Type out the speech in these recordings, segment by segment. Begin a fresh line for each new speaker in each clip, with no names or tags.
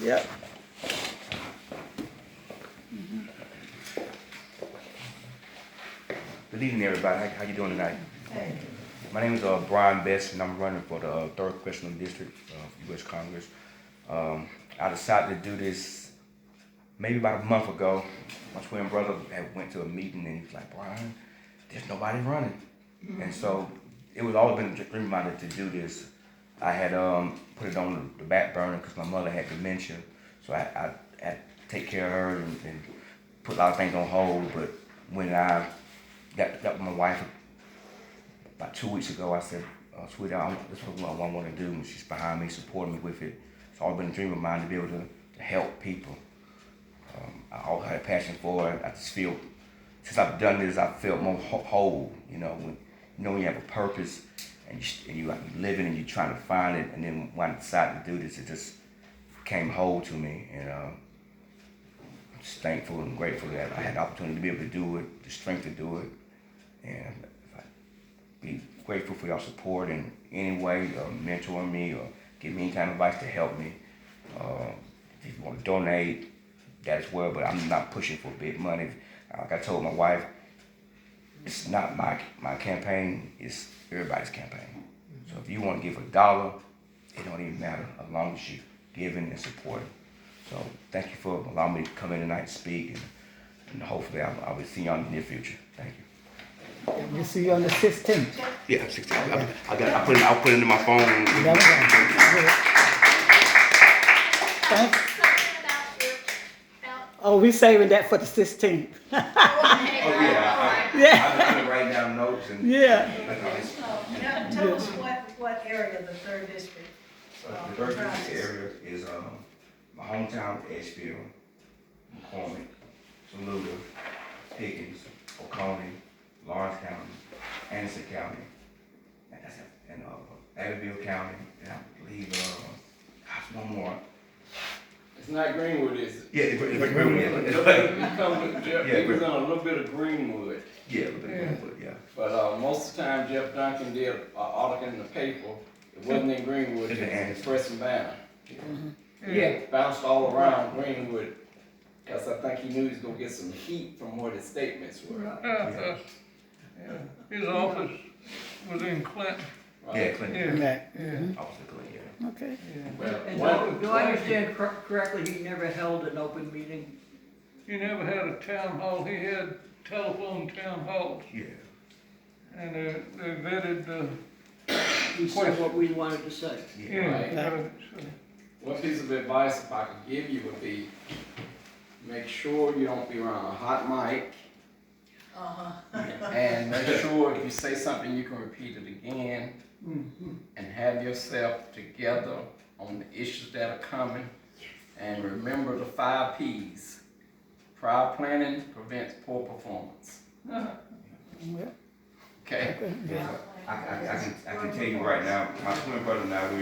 Yep.
Good evening, everybody. How you doing tonight? Hey. My name is Brian Best, and I'm running for the 3rd Congressional District of U.S. Congress. I decided to do this maybe about a month ago. My twin brother had went to a meeting, and he was like, Brian, there's nobody running. And so it was always been a dream of mine to do this. I had put it on the back burner because my mother had dementia, so I had to take care of her and put a lot of things on hold. But when I got with my wife about 2 weeks ago, I said, sweetheart, this is what I want to do. And she's behind me, supporting me with it. It's always been a dream of mine to be able to help people. I always had a passion for it. I just feel, since I've done this, I felt more whole. When you have a purpose and you living and you're trying to find it, and then when I decided to do this, it just came whole to me. And I'm just thankful and grateful that I had the opportunity to be able to do it, the strength to do it. And I'd be grateful for your support in any way, mentoring me or give me any kind of advice to help me. If you want to donate, that as well, but I'm not pushing for big money. Like I told my wife, it's not my campaign, it's everybody's campaign. So if you want to give $1, it don't even matter as long as you're giving and supporting. So thank you for allowing me to come in tonight and speak, and hopefully I'll be seeing you in the near future. Thank you.
We'll see you on the 16th.
Yeah, 16th. I'll put it into my phone.
Thanks. Oh, we saving that for the 16th.
Oh yeah. I'm writing down notes and
Tell us what area the 3rd district.
The 3rd district area is my hometown, Edgefield, McCormick, Saluda, Pickens, Oconee, Lawrence County, Anderson County, and Abbeville County, and I believe one more.
It's not Greenwood, is it?
Yeah, it's Greenwood.
It was on a little bit of Greenwood.
Yeah, a little bit of Greenwood, yeah.
But most of the time, Jeff Duncan did an article in the paper. It wasn't in Greenwood, it was in Express and Banner.
Yeah.
Bounced all around Greenwood, because I think he knew he was going to get some heat from what his statements were.
Yeah. His office was in Clinton.
Right?
Yeah, Clinton.
Yeah.
Office of Clinton, yeah.
Okay.
Well,
And
Do I understand correctly, he never held an open meeting?
he never had a town hall. He had telephone town halls,
Yeah.
and they vetted the.
He said what we wanted to say.
Right. One piece of advice if I could give you would be, make sure you don't be around a hot mic. And make sure if you say something, you can repeat it again. And have yourself together on the issues that are coming. And remember the 5 P's. Prior planning prevents poor performance. Okay?
Yeah. I can tell you right now, my twin brother and I,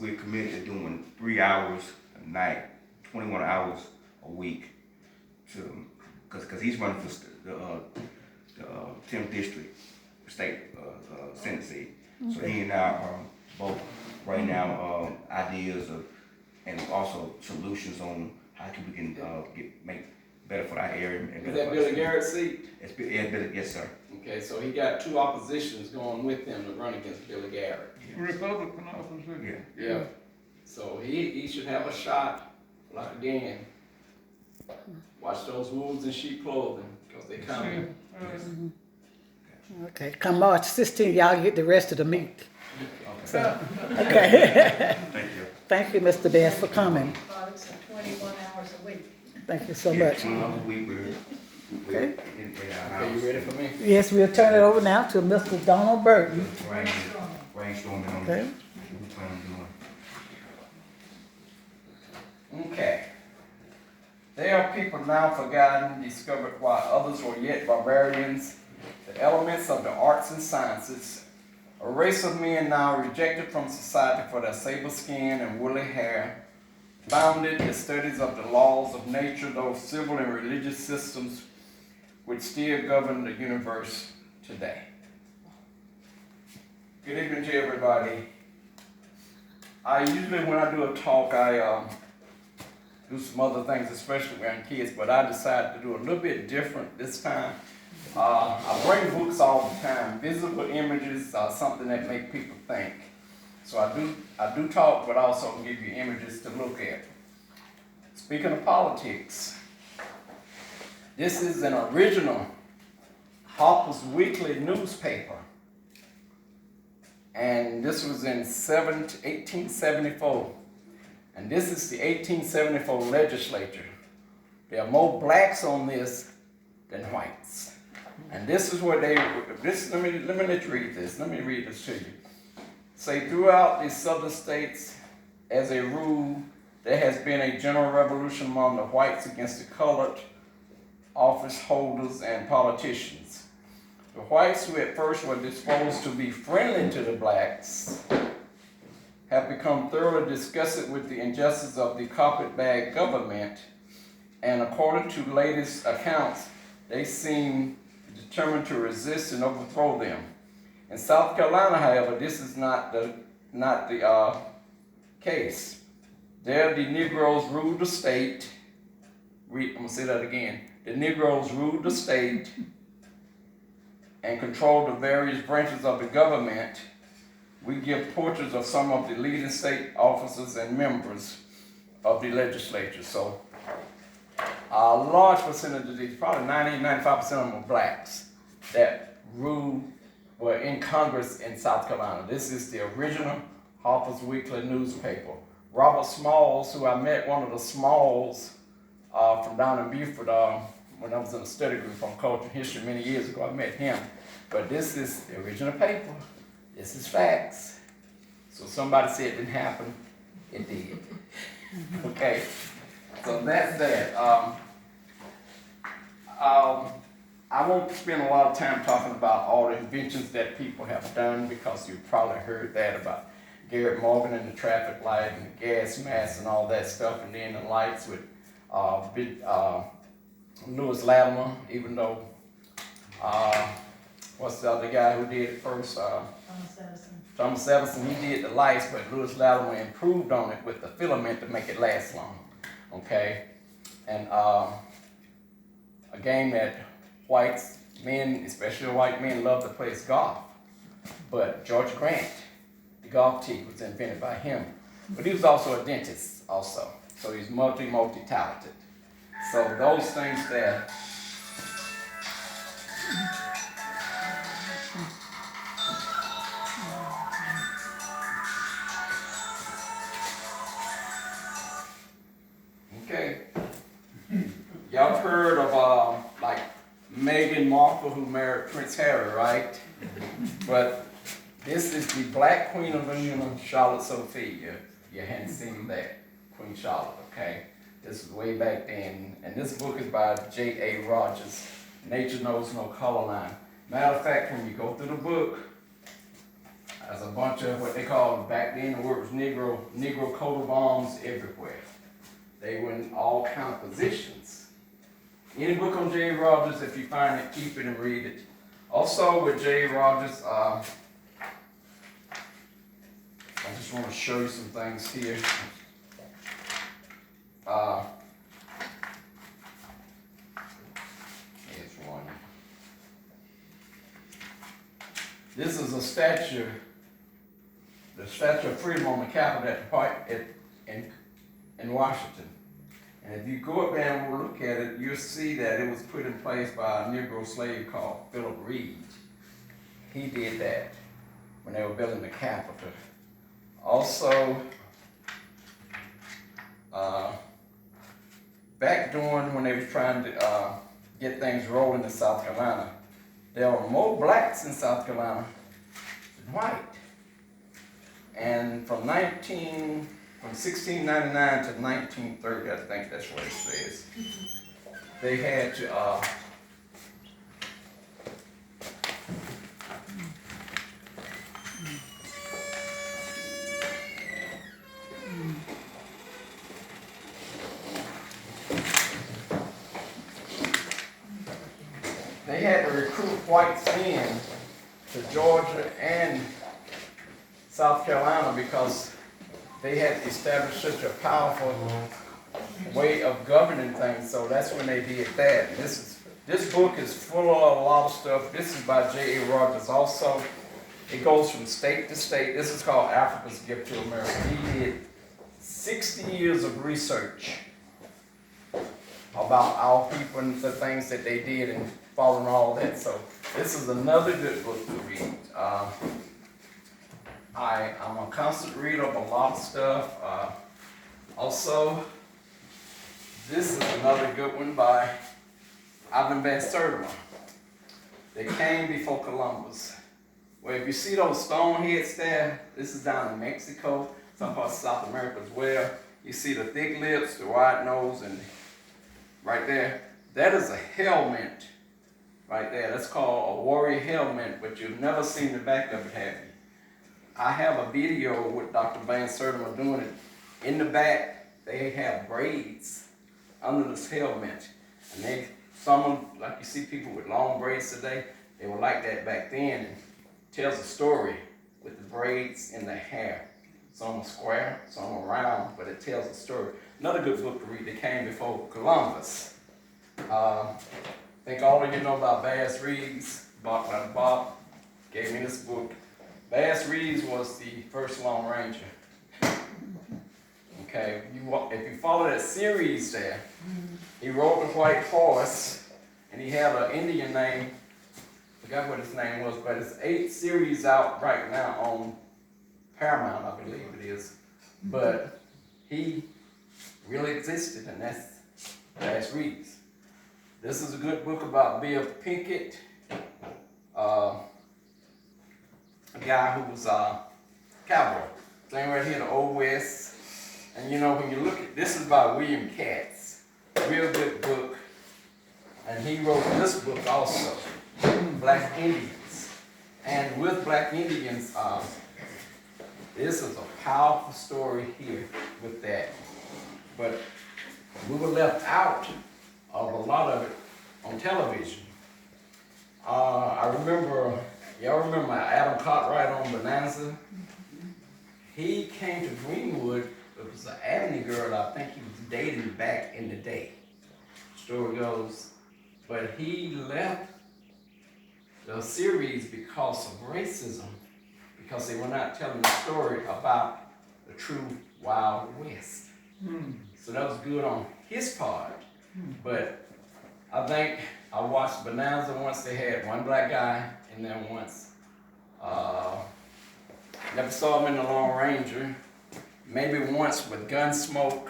we're committed to doing 3 hours a night, 21 hours a week, because he's running for the 10th district state Senate seat. So he and I are both right now ideas and also solutions on how we can make better for our area. And
Is that Billy Garrett's seat?
Yes, sir.
Okay, so he got 2 oppositions going with him to run against Billy Garrett.
Republican opposition.
Yeah. So he should have a shot. Like again, watch those wolves in sheep clothing, because they coming.
Okay. Come March 16th, y'all get the rest of the meat.
Okay.
Okay.
Thank you.
Thank you, Mr. Bass, for coming.
Products are 21 hours a week.
Thank you so
Yeah,
much.
21 hours a week, we're in our
Okay,
house.
you ready for me?
Yes, we'll turn it over now to Mr. Donald Burton.
Brainstorming on
Okay.
what we plan on doing.
Okay. There are people now forgotten, discovered while others were yet barbarians. The elements of the arts and sciences. A race of men now rejected from society for their sable skin and woolly hair. Founded the studies of the laws of nature, those civil and religious systems which still govern the universe today. Good evening to everybody. I usually, when I do a talk, I do some other things, especially around kids, but I decided to do a little bit different this time. I bring books all the time. Visible images are something that make people think. So I do talk, but also give you images to look at. Speaking of politics, this is an original Harper's Weekly newspaper. And this was in 1874. And this is the 1874 legislature. There are more blacks on this than whites. And this is where let me let you read this. Let me read this to you. Say, throughout the southern states, as a rule, there has been a general revolution among the whites against the colored office holders and politicians. The whites, who at first were disposed to be friendly to the blacks, have become thoroughly disgusted with the injustice of the carpetbag government, and according to latest accounts, they seem determined to resist and overthrow them. In South Carolina, however, this is not the case. There, the Negroes ruled the state. I'm gonna say that again. The Negroes ruled the state and controlled the various branches of the government. We give portraits of some of the leading state officers and members of the legislature. So a large percentage of these, probably 90-95% of them are blacks that were in Congress in South Carolina. This is the original Harper's Weekly newspaper. Robert Smalls, who I met, one of the Smalls from down in Beaufort, when I was in a study group on culture and history many years ago, I met him. But this is the original paper. This is facts. So somebody said it didn't happen. It did. Okay. So that's that. I won't spend a lot of time talking about all the inventions that people have done, because you've probably heard that about Garrett Morgan and the traffic light and the gas mask and all that stuff, and then the lights with Lewis Latimer, even though, what's the other guy who did it first? Thomas Edison, he did the lights, but Lewis Latimer improved on it with the filament to make it last long, okay? And a game that whites, men, especially white men, love to play is golf. But George Grant, the golf tee, was invented by him. But he was also a dentist also, so he's multi-talented. So those things that okay. Y'all heard of like Meghan Markle, who married Prince Harry, right? But this is the Black Queen of England, Charlotte Sophia. You hadn't seen that, Queen Charlotte, okay? This was way back then, and this book is by J.A. Rogers, Nature Knows No Color Line. Matter of fact, when you go through the book, there's a bunch of what they called, back then the word was Negro coat of arms everywhere. They were in all kind of positions. Any book on J.A. Rogers, if you find it, keep it and read it. Also with J.A. Rogers, I just want to show you some things here. Here's one. This is a statue, the Statue of Freedom on the Capitol in Washington. And if you go up there and look at it, you'll see that it was put in place by a Negro slave called Philip Reed. He did that when they were building the Capitol. Also, back during when they were trying to get things rolling in South Carolina, there were more blacks in South Carolina than white. And from 1699 to 1930, I think that's what it says, they had to recruit whites in to Georgia and South Carolina because they had established such a powerful way of governing things. So that's when they did that. And this book is full of a lot of stuff. This is by J.A. Rogers also. It goes from state to state. This is called Africa's Gift to America. He did 60 years of research about our people and the things that they did and following all that. So this is another good book to read. I'm a constant reader of a lot of stuff. Also, this is another good one by Ivan Van Sertima. They came before Columbus. Well, if you see those stone heads there, this is down in Mexico, some parts of South America as well. You see the thick lips, the wide nose, and right there, that is a helmet right there. That's called a warrior helmet, but you've never seen the back of it, have you? I have a video with Dr. Van Sertima doing it. In the back, they have braids under this helmet. And some, like you see people with long braids today, they were like that back then. And tells a story with the braids in the hair. Some are square, some are round, but it tells a story. Another good book to read that came before Columbus. I think all of you know about Bass Reeves. Bob gave me this book. Bass Reeves was the first Lone Ranger. Okay, if you follow that series there, he rode the white horse, and he had an Indian name. I forgot what his name was, but it's 8 series out right now on Paramount, I believe it is. But he really existed, and that's Bass Reeves. This is a good book about Bill Pinkett, a guy who was a cowboy. Thing right here, the Old West. And you know, when you look at, this is by William Katz, real good book. And he wrote this book also, Black Indians. And with Black Indians, this is a powerful story here with that. But we were left out of a lot of it on television. I remember, y'all remember Adam Cartwright on Bonanza? He came to Greenwood. It was an Avenue girl I think he was dating back in the day. Story goes. But he left the series because of racism, because they were not telling the story about the true Wild West. So that was good on his part. But I think I watched Bonanza once. They had one black guy in there once. Never saw him in the Lone Ranger. Maybe once with Gunsmoke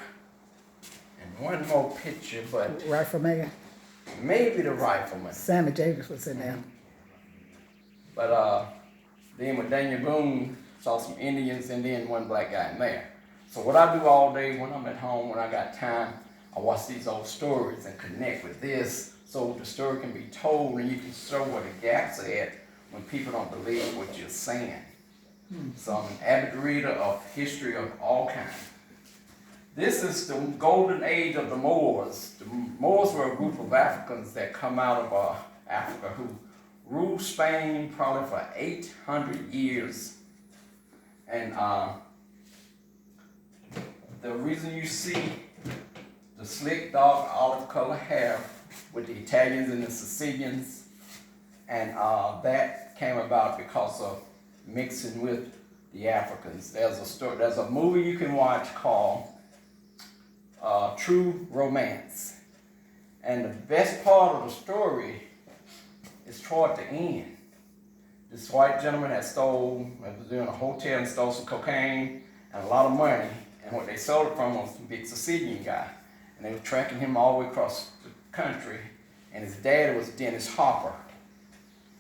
and one more picture, but
Rifleman.
maybe the Rifleman.
Sammy Davis was in there.
But then with Daniel Boone, saw some Indians and then one black guy in there. So what I do all day when I'm at home, when I got time, I watch these old stories and connect with this so the story can be told and you can show where the gaps are at when people don't believe what you're saying. So I'm an avid reader of history of all kinds. This is the golden age of the Moors. The Moors were a group of Africans that come out of Africa who ruled Spain probably for 800 years. And the reason you see the slick, dark, olive color hair with the Italians and the Sicilians, and that came about because of mixing with the Africans. There's a movie you can watch called True Romance. And the best part of the story is toward the end. This white gentleman was doing a hotel and stole some cocaine and a lot of money. And what they sold it from was a big Sicilian guy. And they were tracking him all the way across the country. And his dad was Dennis Hopper.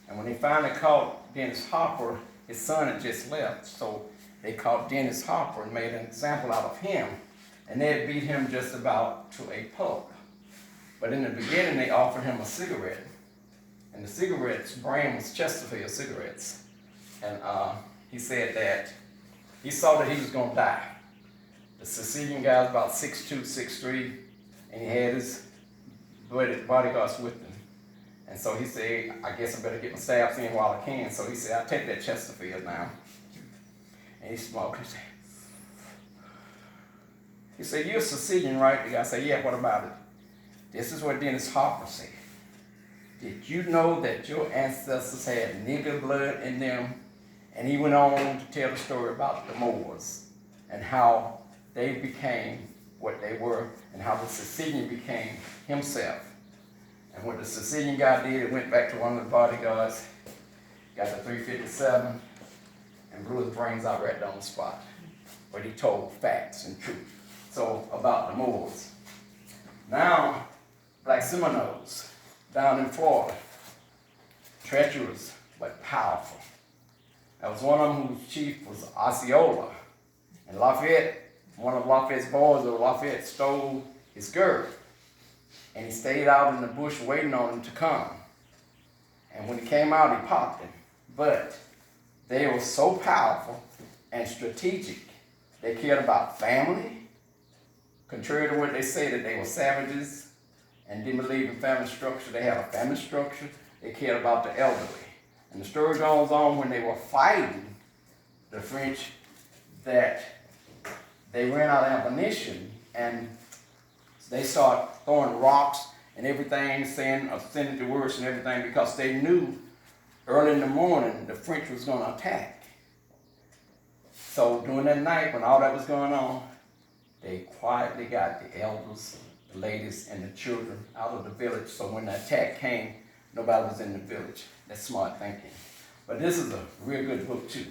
And when they finally caught Dennis Hopper, his son had just left. So they caught Dennis Hopper and made an example out of him. And they had beat him just about to a pulp. But in the beginning, they offered him a cigarette. And the cigarette's brand was Chesterfield cigarettes. And he said that he saw that he was going to die. The Sicilian guy was about 6'2", 6'3", and he had his bodyguards with him. And so he said, I guess I better get my stabs in while I can. So he said, I'll take that Chesterfield now. And he smoked. He said, He said, "You're a Sicilian, right?" The guy said, "Yeah, what about it?" This is what Dennis Hopper said. "Did you know that your ancestors had nigger blood in them?" And he went on to tell the story about the Moors and how they became what they were and how the Sicilian became himself. And what the Sicilian guy did, he went back to one of the bodyguards, got the 357, and blew his brains out right there on the spot. But he told facts and truth. So about the Moors. Now, Black Seminoles down in Florida, treacherous but powerful. There was one of them whose chief was Osceola. And Lafayette, one of Lafayette's boys of Lafayette, stole his girl. And he stayed out in the bush waiting on him to come. And when he came out, he popped him. But they were so powerful and strategic. They cared about family. Contrary to what they say that they were savages and didn't believe in family structure, they had a family structure. They cared about the elderly. And the story goes on when they were fighting the French that they ran out of ammunition and they started throwing rocks and everything, sending the words and everything because they knew early in the morning the French was going to attack. So during that night when all that was going on, they quietly got the elders, the ladies, and the children out of the village. So when the attack came, nobody was in the village. That's smart thinking. But this is a real good book too.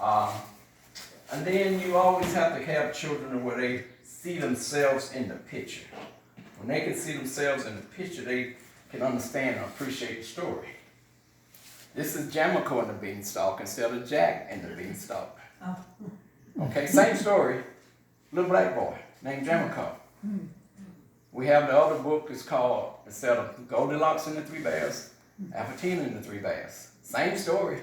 And then you always have to have children where they see themselves in the picture. When they can see themselves in the picture, they can understand and appreciate the story. This is Jamico in the beanstalk instead of Jack in the beanstalk. Okay, same story. Little black boy named Jamico. We have the other book, it's called, instead of Goldilocks and the Three Bears, Albertina and the Three Bears. Same story,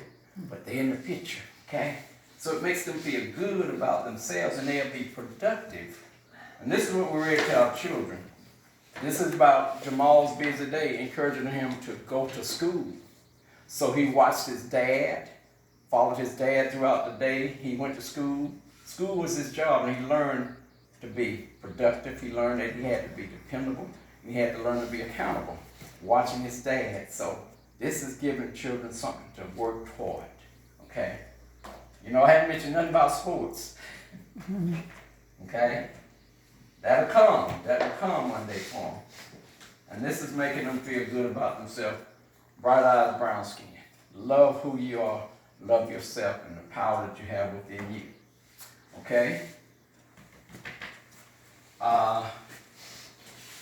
but they're in the picture, okay? So it makes them feel good about themselves and they'll be productive. And this is what we read to our children. This is about Jamal's busy day, encouraging him to go to school. So he watched his dad, followed his dad throughout the day. He went to school. School was his job, and he learned to be productive. He learned that he had to be dependable. And he had to learn to be accountable, watching his dad. So this is giving children something to work toward, okay? You know, I haven't mentioned nothing about sports, okay? That'll come one day for them. And this is making them feel good about themselves. Bright eyes, brown skin. Love who you are, love yourself, and the power that you have within you. Okay?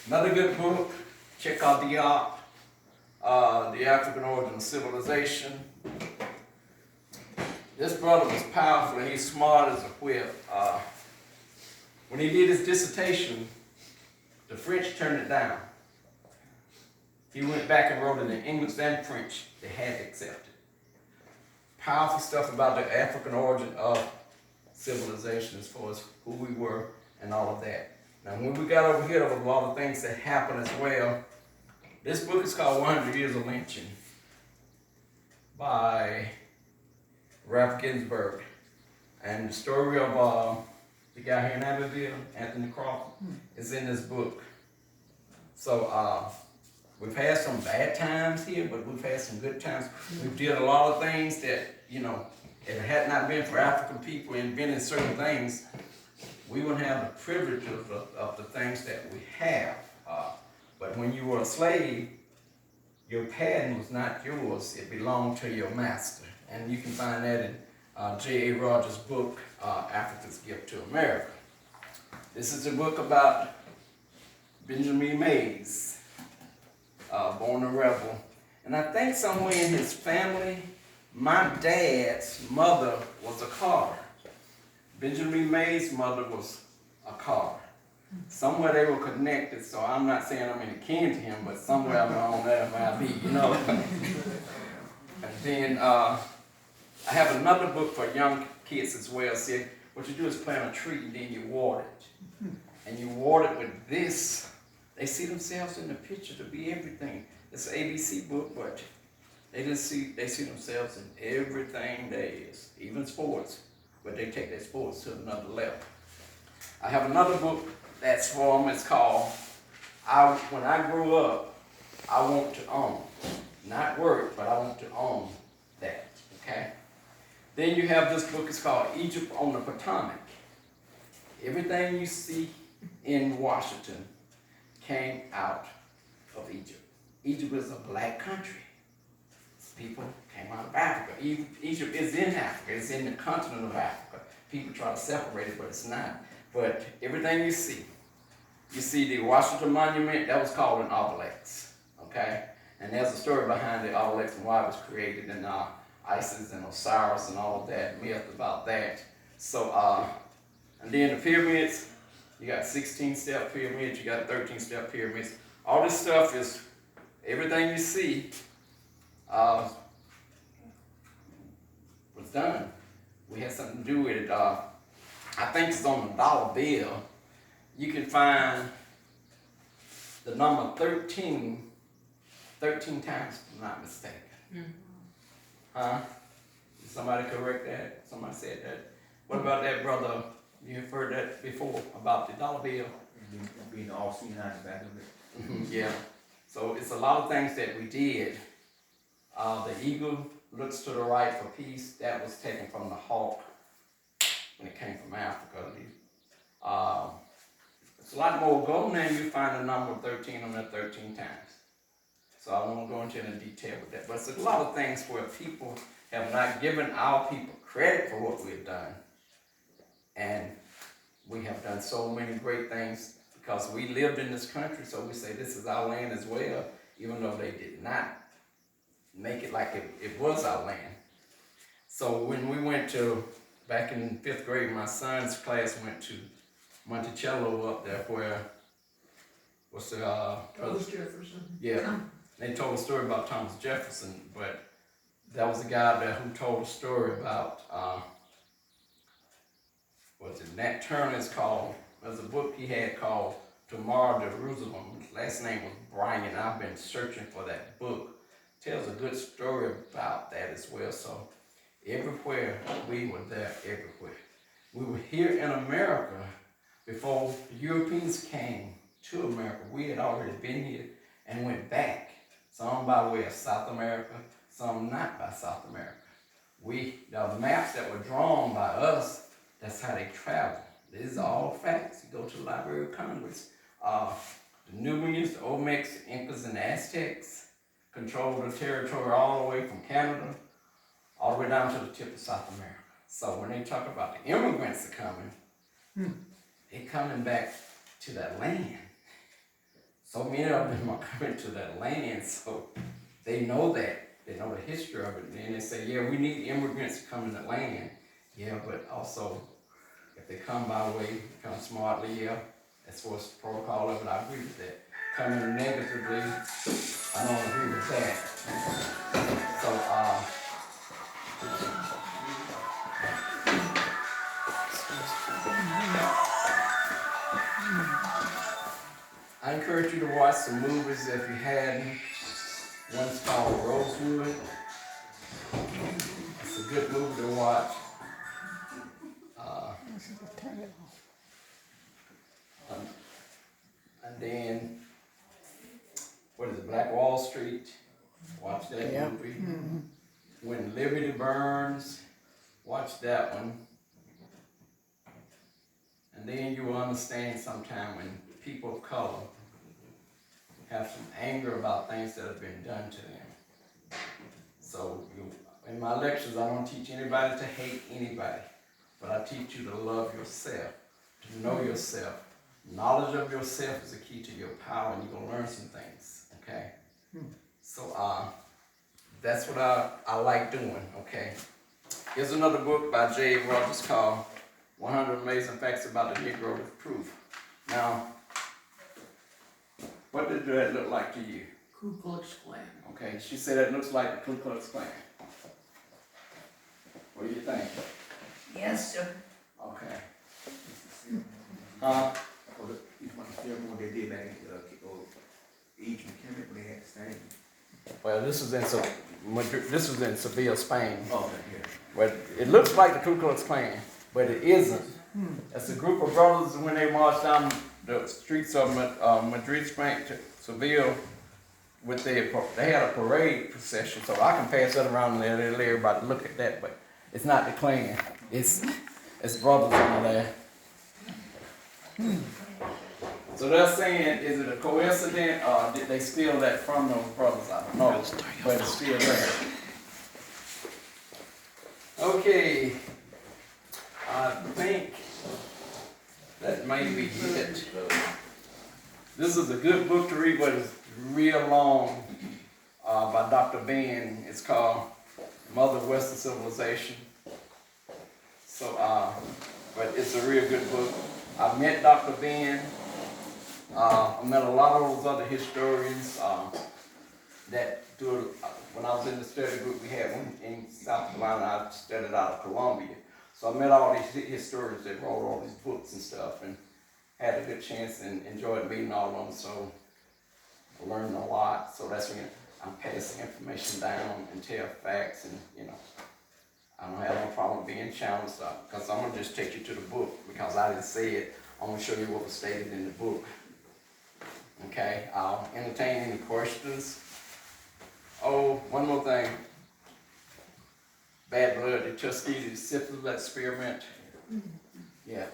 Another good book, check out The African Origin of Civilization. This brother was powerful and he's smart as a whip. When he did his dissertation, the French turned it down. He went back and wrote it in English and French. They had to accept it. Powerful stuff about the African origin of civilization as far as who we were and all of that. Now when we got over here, there was a lot of things that happened as well. This book is called 100 Years of Lynching by Ralph Ginsburg. And the story of the guy here in Abbeville, Anthony Crawford, is in this book. So we've had some bad times here, but we've had some good times. We've did a lot of things that, you know, if it had not been for African people inventing certain things, we wouldn't have the privilege of the things that we have. But when you were a slave, your patent was not yours, it belonged to your master. And you can find that in J.A. Rogers' book, Africa's Gift to America. This is a book about Benjamin Mays, born a rebel. And I think somewhere in his family, my dad's mother was a carter. Benjamin Mays' mother was a carter. Somewhere they were connected, so I'm not saying I'm any kin to him, but somewhere along there might be, you know. And then I have another book for young kids as well. See, what you do is plant a tree and then you water it. And you water it with this. They see themselves in the picture to be everything. It's an ABC book, but they see themselves in everything there is, even sports, but they take their sports to another level. I have another book that's for them. It's called When I Grew Up, I Want to Own. Not work, but I want to own that. Okay? Then you have this book. It's called Egypt on the Potomac. Everything you see in Washington came out of Egypt. Egypt is a black country. People came out of Africa. Egypt is in Africa. It's in the continent of Africa. People try to separate it, but it's not. But everything you see the Washington Monument, that was called an obelisk. Okay? And there's a story behind the obelisk and why it was created, and Isis and Osiris and all of that, myth about that. So, and then the pyramids, you got 16-step pyramids, you got 13-step pyramids. All this stuff is, everything you see was done. We had something to do with it. I think it's on the dollar bill. You can find the number 13 times, if I'm not mistaken. Huh? Did somebody correct that? Somebody said that. What about that, brother? You've heard that before about the dollar bill?
Being all seen out the back of it.
Yeah. So it's a lot of things that we did. The eagle looks to the right for peace. That was taken from the hawk when it came from Africa. It's a lot more. Go in there and you find the number 13 on that 13 times. So I won't go into any detail with that. But it's a lot of things where people have not given our people credit for what we've done. And we have done so many great things because we lived in this country, so we say this is our land as well, even though they did not make it like it was our land. So when we went to, back in 5th grade, my son's class went to Monticello up there where, what's the,
Thomas Jefferson.
yeah, they told a story about Thomas Jefferson, but that was a guy there who told a story about, what's it, Nat Turner's called, there's a book he had called Tomorrow Jerusalem. His last name was Bryan. I've been searching for that book. Tells a good story about that as well. So everywhere, we were there everywhere. We were here in America before the Europeans came to America. We had already been here and went back. Some by way of South America, some not by South America. The maps that were drawn by us, that's how they traveled. These are all facts. You go to the Library of Congress. The Nubians, the Olmecs, the Incas, and the Aztecs controlled the territory all the way from Canada, all the way down to the tip of South America. So when they talk about the immigrants are coming, they're coming back to that land. So many of them are coming to that land, so they know that. They know the history of it. And then they say, yeah, we need immigrants to come in the land. Yeah, but also, if they come by way, come smartly, yeah, that's what's the protocol of it. I agree with that. Coming negatively, I don't agree with that. So, I encourage you to watch some movies if you hadn't. One's called Rosewood. It's a good movie to watch.
Turn it off.
And then, what is it, Black Wall Street? Watch that
Yeah.
movie. When Liberty Burns, watch that one. And then you will understand sometime when people of color have some anger about things that have been done to them. So in my lectures, I don't teach anybody to hate anybody, but I teach you to love yourself, to know yourself. Knowledge of yourself is the key to your power, and you're going to learn some things, okay? So that's what I like doing, okay? Here's another book by J. Rogers called 100 Amazing Facts About the Negro with Proof. Now, what did that look like to you?
Ku Klux Klan.
Okay, she said it looks like the Ku Klux Klan. What do you think?
Yes, sir.
Okay.
Or you want to film what they did back in Egypt and Kemet when they had the same.
Well, this was in Seville, Spain.
Oh, okay, yeah.
But it looks like the Ku Klux Klan, but it isn't. It's a group of brothers when they marched down the streets of Madrid, Spain to Seville with they had a parade procession, so I can pass that around and let everybody look at that, but it's not the Klan. It's brothers on there. So they're saying, is it a coincidence or did they steal that from those brothers? I don't know, but it's still there. Okay, I think that may be it. This is a good book to read, but it's real long, by Dr. Ben. It's called Mother of Western Civilization. So, but it's a real good book. I met Dr. Ben. I met a lot of those other historians that do it. When I was in the study group, we had one in South Carolina. I studied out of Columbia. So I met all these historians that wrote all these books and stuff, and had a good chance and enjoyed meeting all of them. So I learned a lot. So that's when I'm passing information down and tell facts, and you know, I don't have no problem being challenged because I'm gonna just take you to the book because I didn't say it. I'm gonna show you what was stated in the book. Okay, I'll entertain any questions. Oh, one more thing. Bad blood, the Tuskegee syphilis experiment. Yeah.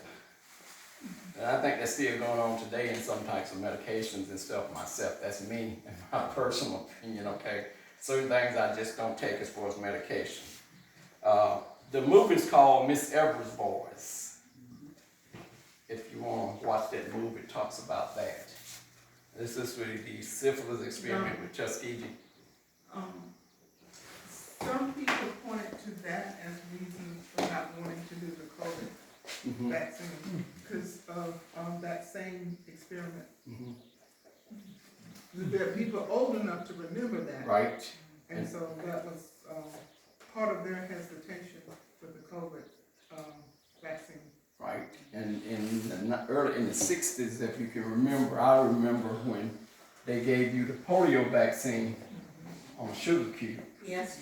And I think that's still going on today in some types of medications and stuff myself. That's me and my personal opinion, okay? Certain things I just don't take as far as medication. The movie's called Miss Evers' Boys. If you want to watch that movie, it talks about that. This is really the syphilis experiment with Tuskegee.
Some people pointed to that as reasons for not wanting to do the COVID vaccine because of that same experiment. There are people old enough to remember that.
Right.
And so that was part of their hesitation with the COVID vaccine.
Right, and early in the 60s, if you can remember, I remember when they gave you the polio vaccine on a sugar cube.
Yes.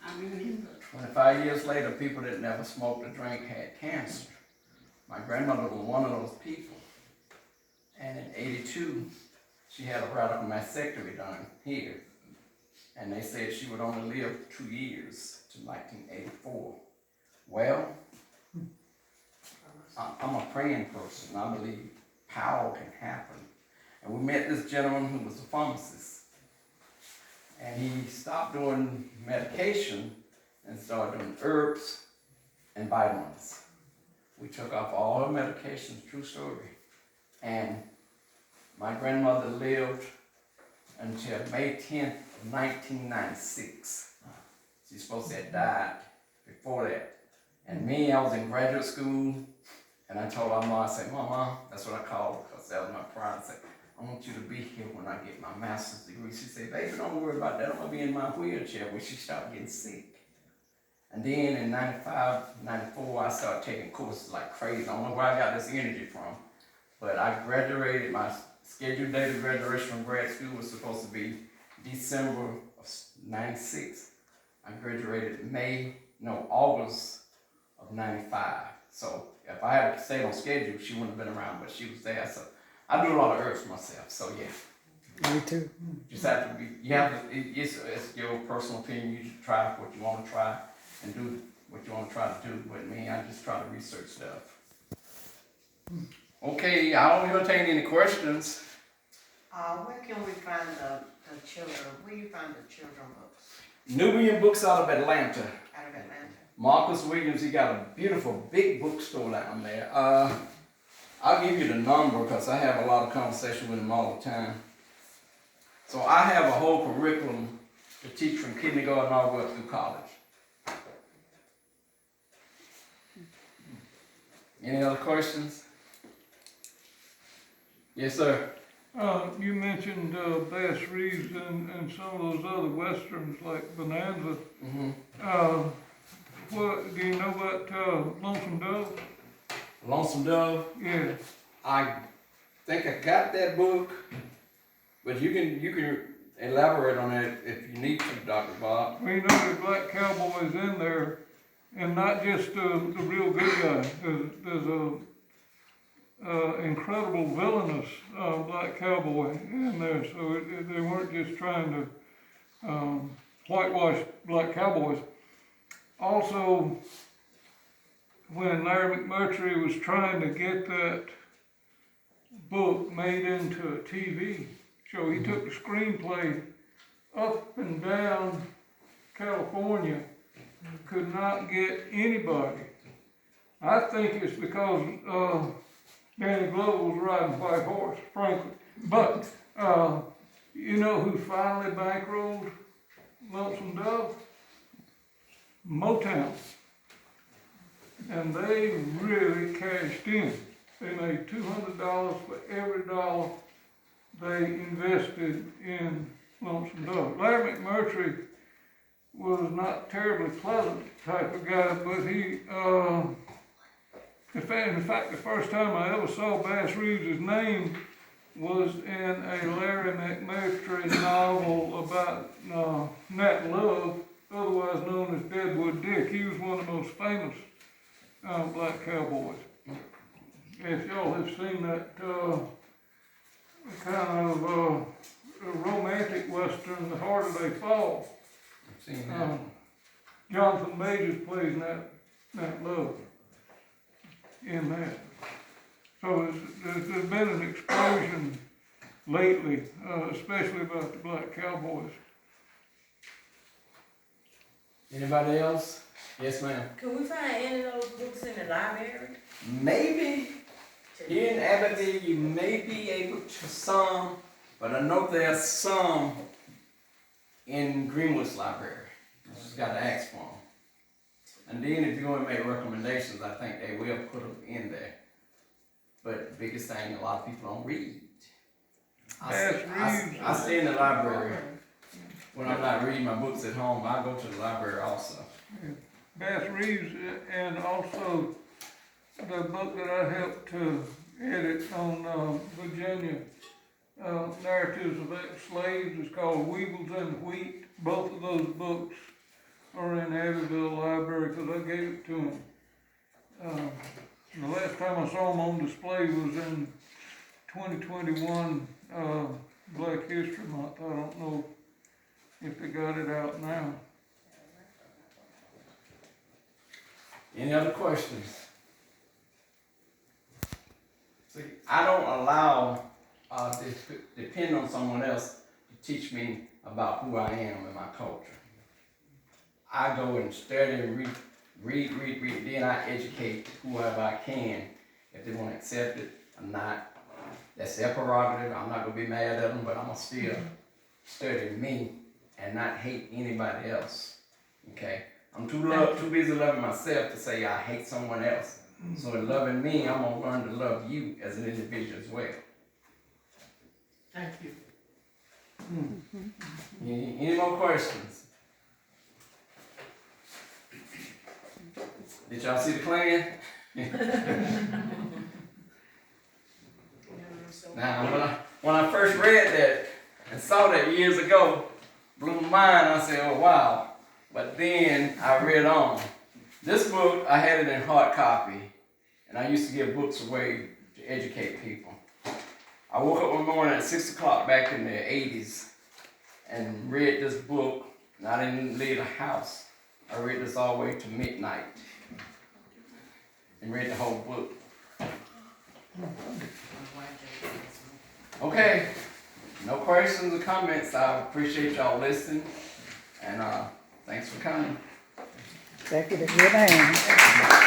I remember.
25 years later, people that never smoked or drank had cancer. My grandmother was one of those people. And in 82, she had a radical mastectomy done here. And they said she would only live 2 years to 1984. Well, I'm a praying person. I believe power can happen. And we met this gentleman who was a pharmacist. And he stopped doing medication and started doing herbs and vitamins. We took off all her medications, true story. And my grandmother lived until May 10th of 1996. She's supposed to have died before that. And me, I was in graduate school. And I told her mom, I said, Mama, that's what I called her, because that was my pride. I said, I want you to be here when I get my master's degree. She said, baby, don't worry about that. I'm going to be in my wheelchair when she started getting sick. And then in 95, 94, I started taking courses like crazy. I don't know where I got this energy from. But I graduated, my scheduled date of graduation from grad school was supposed to be December of 96. I graduated August of 95. So if I had stayed on schedule, she wouldn't have been around, but she was there. So I do a lot of herbs myself. So yeah.
Me too.
Just have to be. You have to. It's your personal opinion. You should try what you want to try and do what you want to try to do. But me, I just try to research stuff. Okay, I don't entertain any questions.
Where can we find the children? Where you find the children books?
Nubian Books out of Atlanta.
Out of Atlanta.
Marcus Williams, he got a beautiful big bookstore down there. I'll give you the number because I have a lot of conversation with him all the time. So I have a whole curriculum to teach from kindergarten all the way up through college. Any other questions? Yes, sir.
You mentioned Bass Reeves and some of those other westerns like Bonanza. What do you know about Lonesome Dove?
Lonesome Dove?
Yeah.
I think I got that book, but you can elaborate on it if you need to, Dr. Bob.
Well, you know the black cowboys in there, and not just the real good guy. There's a incredible villainous black cowboy in there, so they weren't just trying to whitewash black cowboys. Also, when Larry McMurtry was trying to get that book made into a TV show, he took the screenplay up and down California, could not get anybody. I think it's because Danny Glover was riding White Horse, frankly. But you know who finally bankrolled Lonesome Dove? Motown. And they really cashed in. They made $200 for every dollar they invested in Lonesome Dove. Larry McMurtry was not terribly pleasant type of guy, but he, in fact, the first time I ever saw Bass Reeves' name was in a Larry McMurtry novel about Nat Love, otherwise known as Deadwood Dick. He was one of the most famous black cowboys. If y'all have seen that kind of romantic western, The Harder They Fall,
I've seen that.
Jonathan Majors plays Nat Love in that. So there's been an explosion lately, especially about the black cowboys.
Anybody else? Yes, ma'am.
Can we find any of those books in the library?
Maybe here in Aberdeen you may be able to some, but I know there's some in Greenwood's library. You just got to ask for them. And then if you want to make recommendations, I think they will put them in there. But the biggest thing, a lot of people don't read. I stay in the library. When I'm not reading my books at home, I go to the library also.
Bass Reeves, and also the book that I helped to edit on Virginia, Narratives of Ex-Slaves, is called Weevils and Wheat. Both of those books are in Abbeville Library because I gave it to them. The last time I saw them on display was in 2021 Black History Month. I don't know if they got it out now.
Any other questions? See, I don't allow depend on someone else to teach me about who I am and my culture. I go and study and read, then I educate whoever I can. If they want to accept it or not, that's their prerogative. I'm not going to be mad at them, but I'm going to still study me and not hate anybody else, okay? I'm too busy loving myself to say I hate someone else. So in loving me, I'm going to learn to love you as an individual as well.
Thank you.
Any more questions? Did y'all see the Klan? Now, when I first read that and saw that years ago, blew my mind. I said, oh wow. But then I read on. This book, I had it in hard copy, and I used to give books away to educate people. I woke up one morning at 6 o'clock back in the 80s and read this book, and I didn't leave the house. I read this all the way to midnight and read the whole book. Okay, no questions or comments. I appreciate y'all listening, and thanks for coming.
Thank you. Good name.